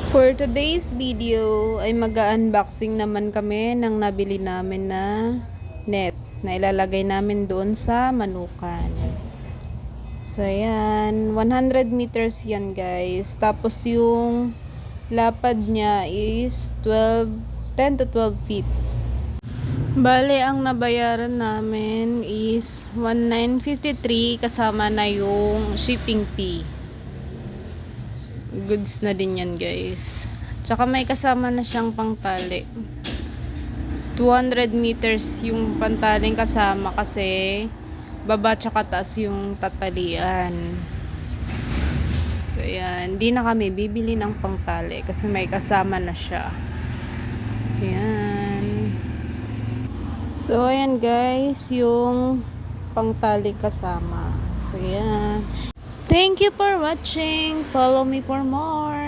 For today's video ay mag-unboxing naman kami ng nabili namin na net na ilalagay namin doon sa manukan. So ayan, 100 meters yan guys. Tapos yung lapad niya is 10 to 12 feet. Bale, ang nabayaran namin is 1,953 kasama na yung shipping fee. Goods na din yan guys. Tsaka may kasama na siyang pangtali. 200 meters yung pantaling kasama kasi baba tsaka taas yung tatalian. So ayan, di na kami bibili ng pangtali kasi may kasama na siya. Ayan. So ayan guys, yung pangtali kasama. So ayan. Thank you for watching. Follow me for more.